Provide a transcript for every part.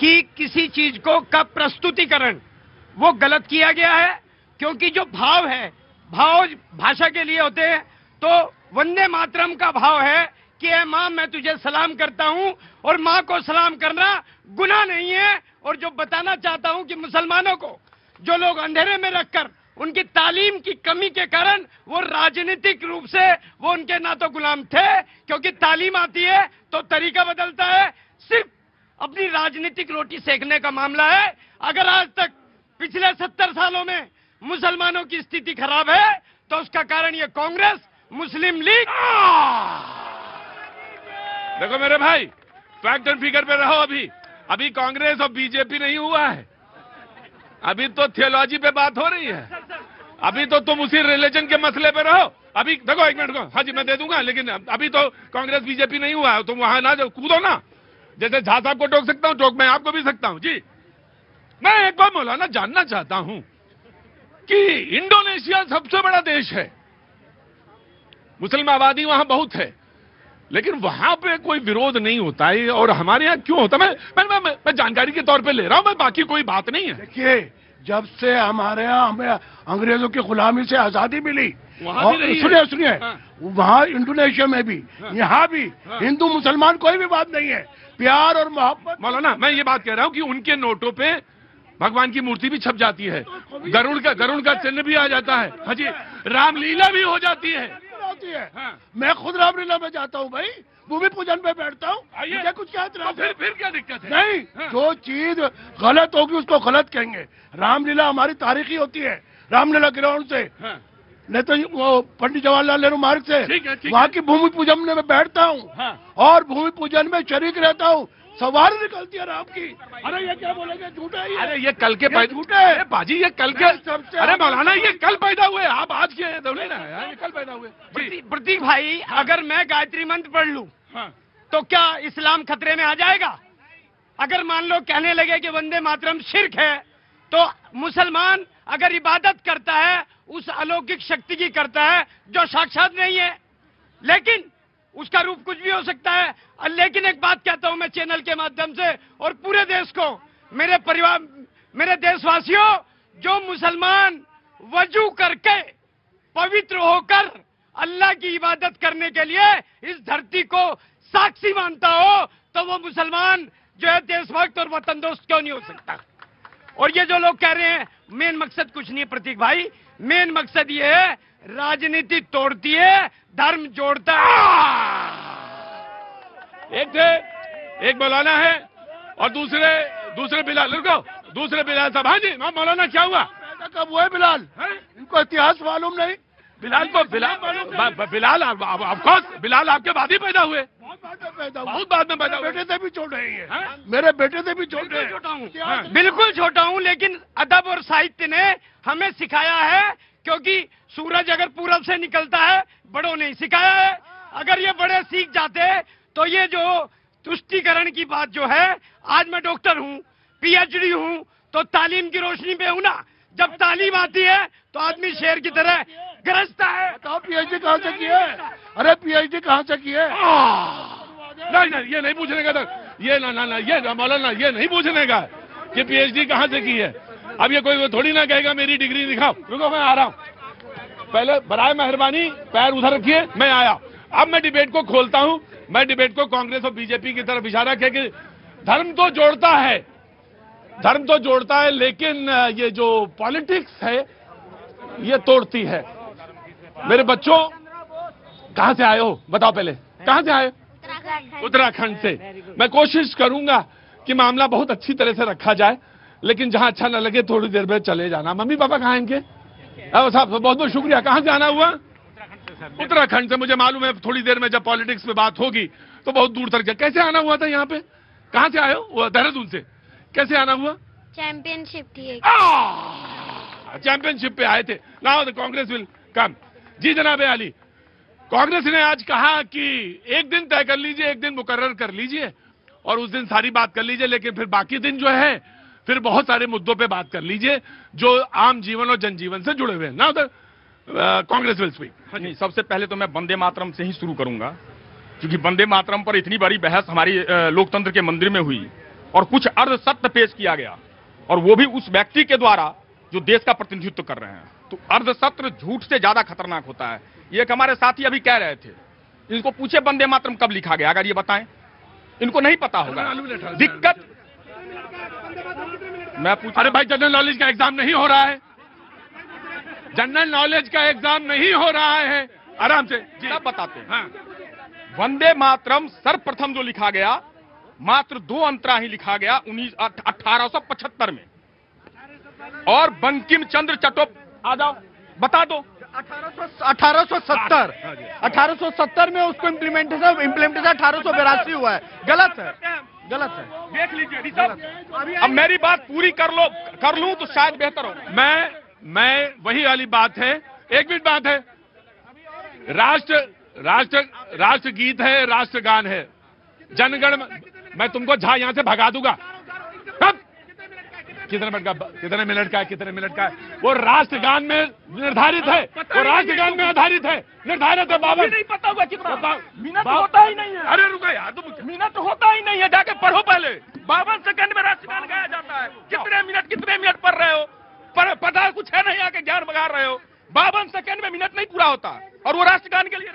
कि किसी चीज को का प्रस्तुतिकरण वो गलत किया गया है, क्योंकि जो भाव है, भाव भाषा के लिए होते हैं। तो वंदे मातरम का भाव है कि ए मां मैं तुझे सलाम करता हूं, और मां को सलाम करना गुनाह नहीं है। और जो बताना चाहता हूं कि मुसलमानों को जो लोग अंधेरे में रखकर उनकी तालीम की कमी के कारण वो राजनीतिक रूप से वो उनके ना तो गुलाम थे, क्योंकि तालीम आती है तो तरीका बदलता है, सिर्फ अपनी राजनीतिक रोटी सेकने का मामला है। अगर आज तक पिछले 70 सालों में मुसलमानों की स्थिति खराब है तो उसका कारण ये कांग्रेस, मुस्लिम लीग। देखो मेरे भाई, फैक्ट एंड फिगर पे रहो। अभी कांग्रेस और बीजेपी नहीं हुआ है, अभी तो थियोलॉजी पे बात हो रही है। अभी तो तुम उसी रिलीजन के मसले पे रहो। अभी देखो, एक मिनट को, हाँ जी मैं दे दूंगा, लेकिन अभी तो कांग्रेस बीजेपी नहीं हुआ है। तुम वहां ना जाओ, कूदो ना। जैसे झा साहब को टोक सकता हूं, टोक मैं आपको भी सकता हूं। जी मैं एक बार मौलाना जानना चाहता हूं कि इंडोनेशिया सबसे बड़ा देश है, मुस्लिम आबादी वहां बहुत है, लेकिन वहां पे कोई विरोध नहीं होता है, और हमारे यहाँ क्यों होता है? मैं जानकारी के तौर पे ले रहा हूं, मैं बाकी कोई बात नहीं है। देखिए, जब से हमारे यहाँ हमें अंग्रेजों की गुलामी से आजादी मिली, सुनिए हाँ। वहाँ इंडोनेशिया में भी, हाँ। यहाँ भी, हाँ। हिंदू मुसलमान कोई भी बात नहीं है, प्यार और मोहब्बत। मौलाना मैं ये बात कह रहा हूँ कि उनके नोटों पे भगवान की मूर्ति भी छप जाती है, गरुड़ का चिन्ह भी आ जाता है, हाँ जी, रामलीला भी हो जाती है। हाँ। मैं खुद रामलीला में जाता हूँ भाई, भूमि पूजन पे बैठता हूँ, मुझे कुछ क्या इतराज है? फिर क्या दिक्कत है? नहीं, हाँ। जो चीज गलत होगी उसको गलत कहेंगे। रामलीला हमारी तारीखी होती है, रामलीला ग्राउंड से, हाँ। नहीं तो वो पंडित जवाहरलाल नेहरू मार्ग से वहाँ की भूमि पूजन में मैं बैठता हूँ, हाँ। और भूमि पूजन में शरीक रहता हूँ। सवारी निकलती है राम की। अरे ये क्या बोलेंगे, झूठा है ये। अरे ये कल के झूठे है बाजी, ये कल के। अरे मौलाना ये कल पैदा हुए, आप आज के दौले ना, ये कल पैदा हुए। प्रतीक भाई, हाँ। अगर मैं गायत्री मंत्र पढ़ लूं, हाँ। तो क्या इस्लाम खतरे में आ जाएगा? अगर मान लो कहने लगे कि वंदे मातरम शिर्क है, तो मुसलमान अगर इबादत करता है उस अलौकिक शक्ति की करता है जो साक्षात नहीं है, लेकिन उसका रूप कुछ भी हो सकता है। लेकिन एक बात कहता हूं मैं चैनल के माध्यम से और पूरे देश को, मेरे परिवार, मेरे देशवासियों, जो मुसलमान वजू करके पवित्र होकर अल्लाह की इबादत करने के लिए इस धरती को साक्षी मानता हो, तो वो मुसलमान जो है देशभक्त और वतन दोस्त क्यों नहीं हो सकता? और ये जो लोग कह रहे हैं मेन मकसद कुछ नहीं है प्रतीक भाई, मेन मकसद ये है राजनीति तोड़ती है, धर्म जोड़ता है। एक मौलाना है और दूसरे बिलाल, रुको, दूसरे बिलाल साहब। हाँ जी मौलाना, क्या हुआ? कब हुए बिलाल? इनको इतिहास मालूम नहीं। बिलाल ऑफकोर्स बिलाल आपके बाद ही पैदा हुए, बहुत बाद में पैदा हुए। बेटे से भी छोटे हैं, मेरे बेटे से भी छोटे हैं। छोटा हूँ, बिल्कुल छोटा हूँ, लेकिन अदब और साहित्य ने हमें सिखाया है, क्योंकि सूरज अगर पूरब से निकलता है, बड़ों ने सिखाया है। अगर ये बड़े सीख जाते तो ये जो तुष्टीकरण की बात जो है, आज मैं डॉक्टर हूँ, पीएचडी हूँ, तो तालीम की रोशनी पे हूँ ना। जब तालीम आती है तो आदमी शेर की तरह गरजता है। बताओ पीएचडी कहाँ से की है? अरे पीएचडी कहाँ से की है? नहीं, ये नहीं पूछने का था, ये ना ये मौलाना, ये नहीं पूछने का कि पीएचडी कहाँ से की है। अब ये कोई थोड़ी ना कहेगा मेरी डिग्री दिखाओ। रुको, मैं आ रहा हूँ, पहले बराए मेहरबानी पैर उधर रखिए, मैं आया। अब मैं डिबेट को खोलता हूँ। मैं डिबेट को कांग्रेस और बीजेपी की तरफ इशारा किया कि धर्म तो जोड़ता है, लेकिन ये जो पॉलिटिक्स है ये तोड़ती है। मेरे बच्चों, कहां से आए हो बताओ? पहले कहां से आए? उत्तराखंड से। मैं कोशिश करूंगा कि मामला बहुत अच्छी तरह से रखा जाए, लेकिन जहां अच्छा न लगे थोड़ी देर में चले जाना। मम्मी पापा कहाँ हैं इनके? साहब बहुत बहुत शुक्रिया। कहां से आना हुआ? उत्तराखंड से। मुझे मालूम है थोड़ी देर में जब पॉलिटिक्स में बात होगी तो बहुत दूर तक। कैसे आना हुआ था यहाँ पे? कहां से आए हो? देहरादून से। कैसे आना हुआ? चैंपियनशिप थी। चैंपियनशिप पे आए थे। Now the Congress will come. जी जनाब अली, कांग्रेस ने आज कहा कि एक दिन तय कर लीजिए, एक दिन मुकर्रर कर लीजिए और उस दिन सारी बात कर लीजिए, लेकिन फिर बाकी दिन जो है फिर बहुत सारे मुद्दों पे बात कर लीजिए जो आम जीवन और जनजीवन से जुड़े हुए हैं। Now the Congress will speak. नहीं, सबसे पहले तो मैं वंदे मातरम से ही शुरू करूंगा, क्योंकि वंदे मातरम पर इतनी बड़ी बहस हमारी लोकतंत्र के मंदिर में हुई और कुछ अर्ध सत्य पेश किया गया, और वो भी उस व्यक्ति के द्वारा जो देश का प्रतिनिधित्व कर रहे हैं। तो अर्ध सत्य झूठ से ज्यादा खतरनाक होता है। ये एक हमारे साथी अभी कह रहे थे, इनको पूछे वंदे मातरम कब लिखा गया, अगर ये बताएं, इनको नहीं पता होगा। दिक्कत मैं पूछ, अरे भाई जनरल नॉलेज का एग्जाम नहीं हो रहा है, जनरल नॉलेज का एग्जाम नहीं हो रहा है, आराम से सब बताते हैं। हाँ। वंदे मातरम सर्वप्रथम जो लिखा गया, मात्र 2 अंतरा ही लिखा गया 1875 में, और बंकिम चंद्र आ जाओ बता दो 1870 में उसको इम्प्लीमेंटेशन 1882 हुआ है। गलत है। देख लीजिए। अब मेरी बात पूरी कर लूं तो शायद बेहतर हो। मैं वही वाली बात है, एक मिनट बात है, राष्ट्र गीत है, राष्ट्रगान है, जनगण, मैं तुमको यहां से भगा दूंगा। कब कितने मिनट का है, वो राष्ट्रगान में निर्धारित है, वो राष्ट्रगान में आधारित है, निर्धारित है। बाबा नहीं पता होगा कितना मिनट होता ही नहीं है। अरे रुका यार, तुम मिनट होता ही नहीं है, जाके पढ़ो पहले। 52 सेकंड में राष्ट्रगान गाया जाता है। कितने मिनट पढ़ रहे हो, पर पता कुछ है नहीं, आके ज्ञान बगा रहे हो। 52 सेकंड में मिनट नहीं पूरा होता, और वो राष्ट्रगान के लिए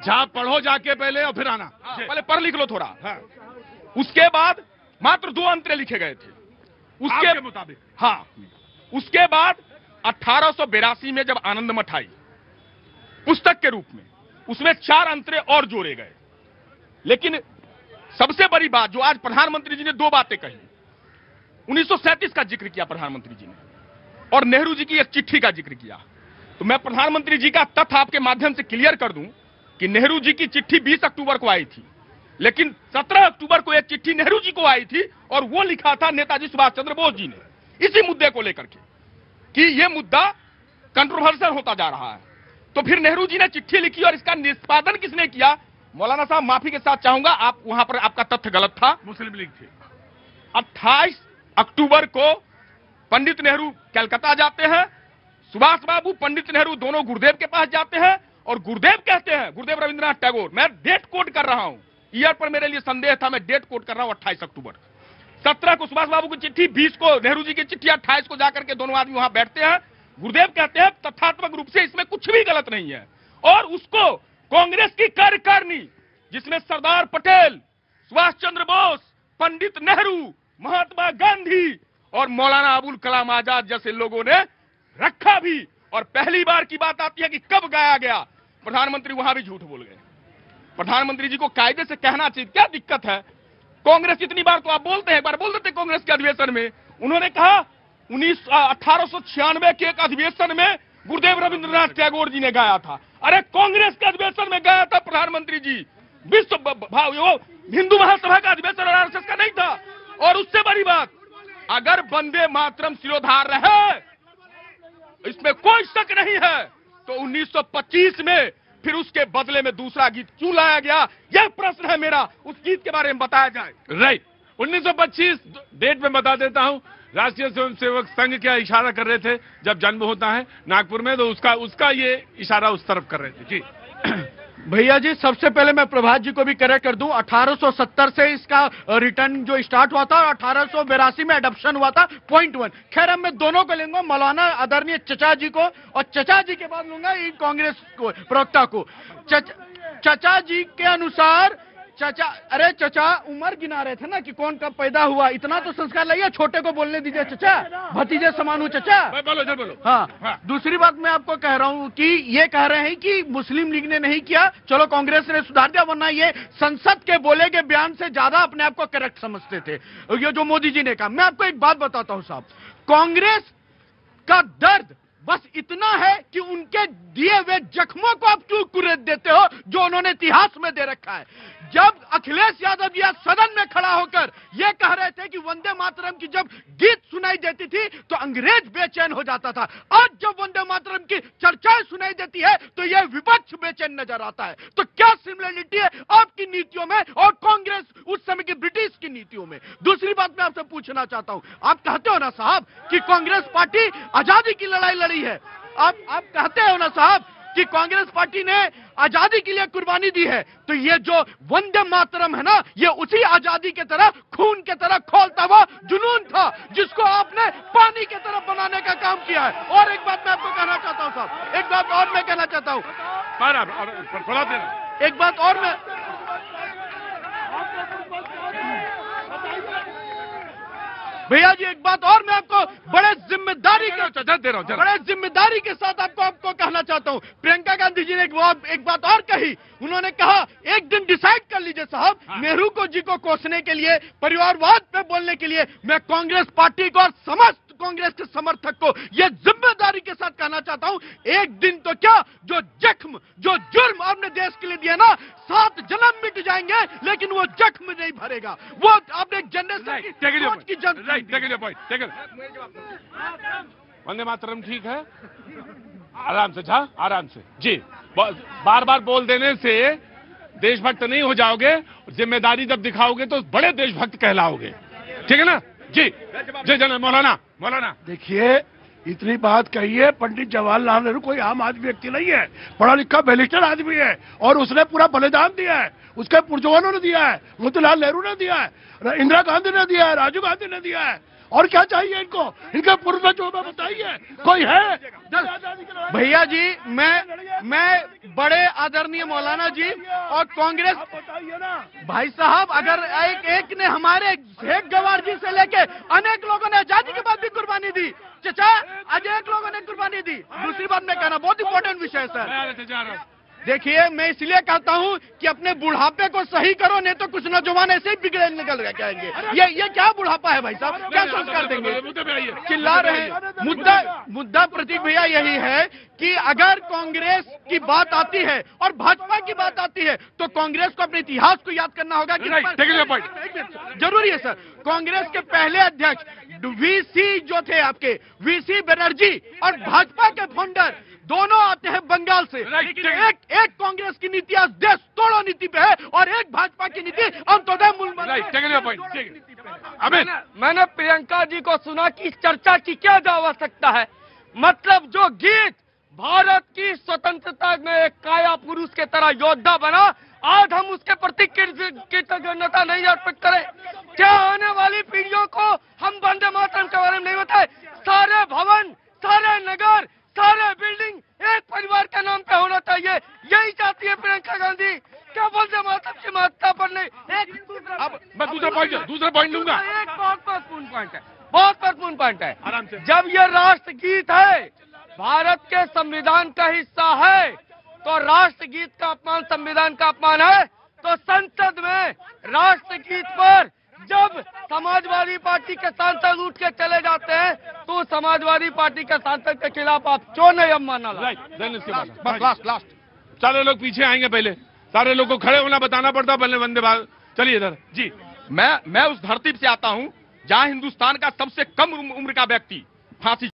झा पढ़ो जाके पहले, और फिर आना। पहले पढ़ लिख लो थोड़ा। हाँ। उसके बाद मात्र 2 अंतरे लिखे गए थे उसके मुताबिक। हाँ, उसके बाद 1882 में जब आनंद मठ आई पुस्तक के रूप में, उसमें 4 अंतरे और जोड़े गए। लेकिन सबसे बड़ी बात जो आज प्रधानमंत्री जी ने 2 बातें कही, 1937 का जिक्र किया प्रधानमंत्री जी ने, और नेहरू जी की एक चिट्ठी का जिक्र किया। तो मैं प्रधानमंत्री जी का तथ्य आपके माध्यम से क्लियर कर दूं कि नेहरू जी की चिट्ठी 20 अक्टूबर को आई थी, लेकिन 17 अक्टूबर को एक चिट्ठी नेहरू जी को आई थी, और वो लिखा था नेताजी सुभाष चंद्र बोस जी ने, इसी मुद्दे को लेकर के कि ये मुद्दा कंट्रोवर्शियल होता जा रहा है। तो फिर नेहरू जी ने चिट्ठी लिखी, और इसका निष्पादन किसने किया? मौलाना साहब माफी के साथ चाहूंगा, आप वहां पर आपका तथ्य गलत था, मुस्लिम लीग थी। 28 अक्टूबर को पंडित नेहरू कलकत्ता जाते हैं, सुभाष बाबू पंडित नेहरू दोनों गुरुदेव के पास जाते हैं, और गुरुदेव कहते हैं, गुरुदेव रविंद्रनाथ टैगोर, मैं डेट कोट कर रहा हूं, ईयर पर मेरे लिए संदेह था, मैं डेट कोट कर रहा हूं, 28 अक्टूबर। 17 को सुभाष बाबू की चिट्ठी, 20 को नेहरू जी की चिट्ठी, 28 को जाकर के दोनों आदमी वहां बैठते हैं। गुरुदेव कहते हैं तथ्यात्मक रूप से इसमें कुछ भी गलत नहीं है, और उसको कांग्रेस की कार्यकारिणी, जिसमें सरदार पटेल, सुभाष चंद्र बोस, पंडित नेहरू, महात्मा गांधी और मौलाना अबुल कलाम आजाद जैसे लोगों ने रखा भी। और पहली बार की बात आती है कि कब गाया गया, प्रधानमंत्री वहां भी झूठ बोल गए। प्रधानमंत्री जी को कायदे से कहना चाहिए, क्या दिक्कत है? कांग्रेस इतनी बार तो आप बोलते हैं, एक बार बोल देते कांग्रेस के अधिवेशन में, उन्होंने कहा 1896 के एक अधिवेशन में गुरुदेव रविंद्रनाथ टैगोर जी ने गाया था। अरे कांग्रेस के अधिवेशन में गाया था प्रधानमंत्री जी, विश्व वो हिंदू महासभा का अधिवेशन आरएसएस का नहीं था। और उससे बड़ी बात, अगर वंदे मातरम सिरोधार रहे, इसमें कोई शक नहीं है, तो 1925 में फिर उसके बदले में दूसरा गीत क्यों लाया गया, यह प्रश्न है मेरा। उस गीत के बारे में बताया जाए। राइट, 1925 डेट में बता देता हूं, राष्ट्रीय स्वयंसेवक संघ क्या इशारा कर रहे थे जब जन्म होता है नागपुर में, तो उसका ये इशारा उस तरफ कर रहे थे। जी भैया जी, सबसे पहले मैं प्रभात जी को भी करेक्ट कर दूं, 1870 से इसका रिटर्न जो स्टार्ट हुआ था, 1882 में एडॉप्शन हुआ था, पॉइंट 1। खैर अब मैं दोनों को लूंगा, मौलाना आदरणीय चचा जी को, और चचा जी के बाद लूंगा इन कांग्रेस को प्रवक्ता को। चचा जी के अनुसार, चचा, अरे चचा उम्र गिना रहे थे ना कि कौन कब पैदा हुआ, इतना तो संस्कार लाइए, छोटे को बोलने दीजिए चचा, भतीजे समान हूं चचा। बोलो। हाँ, दूसरी बात मैं आपको कह रहा हूं कि ये कह रहे हैं कि मुस्लिम लीग ने नहीं किया, चलो कांग्रेस ने सुधार दिया, वरना ये संसद के बोले के बयान से ज्यादा अपने आप को करेक्ट समझते थे, ये जो मोदी जी ने कहा। मैं आपको एक बात बताता हूं साहब, कांग्रेस का दर्द बस इतना है कि उनके दिए हुए जख्मों को आप क्यों कुरेद देते हो, जो उन्होंने इतिहास में दे रखा है। जब अखिलेश यादव जी सदन में खड़ा होकर यह कह रहे थे कि वंदे मातरम की जब गीत सुनाई देती थी तो अंग्रेज बेचैन हो जाता था, आज जब वंदे मातरम की चर्चाएं सुनाई देती है तो यह विपक्ष बेचैन नजर आता है। तो क्या सिमिलरिटी है आपकी नीतियों में और कांग्रेस उस समय की ब्रिटिश की नीतियों में? दूसरी बात मैं आपसे पूछना चाहता हूं, आप कहते हो ना साहब कि कांग्रेस पार्टी आजादी की लड़ाई लड़ी है, आप कहते हो ना साहब कि कांग्रेस पार्टी ने आजादी के लिए कुर्बानी दी है, तो ये जो वंदे मातरम है ना, ये उसी आजादी के तरह खून के तरह खौलता हुआ जुनून था जिसको आपने पानी के तरफ बनाने का काम किया है। और एक बात मैं आपको कहना चाहता हूं साहब, एक बात और मैं कहना चाहता हूं, एक बात और मैं भैया जी, एक बात और मैं आपको बड़े जिम्मेदारी के साथ आपको कहना चाहता हूं। प्रियंका गांधी जी ने एक बात और कही, उन्होंने कहा एक दिन डिसाइड कर लीजिए साहब, नेहरू जी को कोसने के लिए, परिवारवाद पे बोलने के लिए मैं कांग्रेस पार्टी को और समस्त कांग्रेस के समर्थक को यह जिम्मेदारी के साथ कहना चाहता हूं, एक दिन तो क्या, जो जख्म, जो जुर्म आपने देश के लिए दिया ना, 7 जन्म मिट जाएंगे लेकिन वो जख्म नहीं भरेगा। वो आपने एक जनरेशन की वंदे मातरम ठीक है, आराम से जा, आराम से जी। बार बार बोल देने से देशभक्त नहीं हो जाओगे, जिम्मेदारी जब दिखाओगे तो बड़े देशभक्त कहलाओगे, ठीक है ना जी। जय जन मौलाना देखिए, इतनी बात कही है, पंडित जवाहरलाल नेहरू कोई आम आदमी व्यक्ति नहीं है, पढ़ा लिखा बैरिस्टर आदमी है, और उसने पूरा बलिदान दिया है, उसके पुरजवानों ने दिया है, मोतीलाल नेहरू ने दिया है, इंदिरा गांधी ने दिया है, राजीव गांधी ने दिया है, और क्या चाहिए इनको? इनके पूर्वज जो बताइए कोई है? भैया जी, मैं बड़े आदरणीय मौलाना जी और कांग्रेस, बताइए ना भाई साहब, अगर एक ने हमारे शेख गवार जी से लेके अनेक लोगों ने आजादी के बाद भी कुर्बानी दी, चचा आज एक लोगों ने कुर्बानी दी। दूसरी बात मैं कहना, बहुत इंपॉर्टेंट विषय है सर। देखिए, मैं इसलिए कहता हूं कि अपने बुढ़ापे को सही करो, नहीं तो कुछ नौजवान ऐसे ही बिगड़े निकल जाएंगे। ये क्या बुढ़ापा है भाई साहब, क्या संस्कार देंगे? चिल्ला रहे हैं। मुद्दा प्रतीक भैया यही है कि अगर कांग्रेस की बात आती है और भाजपा की बात आती है तो कांग्रेस को अपने इतिहास को याद करना होगा कि जरूरी है सर। कांग्रेस के पहले अध्यक्ष वीसी जो थे आपके, वीसी बनर्जी, और भाजपा के फाउंडर दोनों आते हैं बंगाल से, लेकिन एक कांग्रेस की नीति आज देश तोड़ो नीति पे है और एक भाजपा की नीति अंत्योदय मूल। मैंने प्रियंका जी को सुना कि इस चर्चा की क्या आवश्यकता है, मतलब जो गीत भारत की स्वतंत्रता में एक काया पुरुष के तरह योद्धा बना, आज हम उसके प्रति कृतज्ञता नहीं अर्पित करें? क्या आने वाली पीढ़ियों को हम वंदे मातरम के बारे में नहीं बताए? सारे भवन, सारे नगर, सारे बिल्डिंग एक परिवार के नाम पे होना चाहिए, यही चाहती है प्रियंका गांधी। क्या वंदे मातरम की महत्ता पर नहीं? अब मैं दूसरा पॉइंट लूंगा। एक बहुत महत्वपूर्ण पॉइंट है, बहुत महत्वपूर्ण पॉइंट है। आराम से। जब यह राष्ट्रगीत है, भारत के संविधान का हिस्सा है, तो राष्ट्रगीत का अपमान संविधान का अपमान है। तो संसद में राष्ट्रगीत पर जब समाजवादी पार्टी के सांसद उठ के चले जाते हैं तो समाजवादी पार्टी के सांसद के खिलाफ आप क्यों नहीं मानना? लास्ट सारे लोग पीछे आएंगे, पहले सारे लोग को खड़े होना बताना पड़ता, पहले वंदे भारत। चलिए इधर जी। मैं उस धरती से आता हूं जहां हिंदुस्तान का सबसे कम उम्र का व्यक्ति फांसी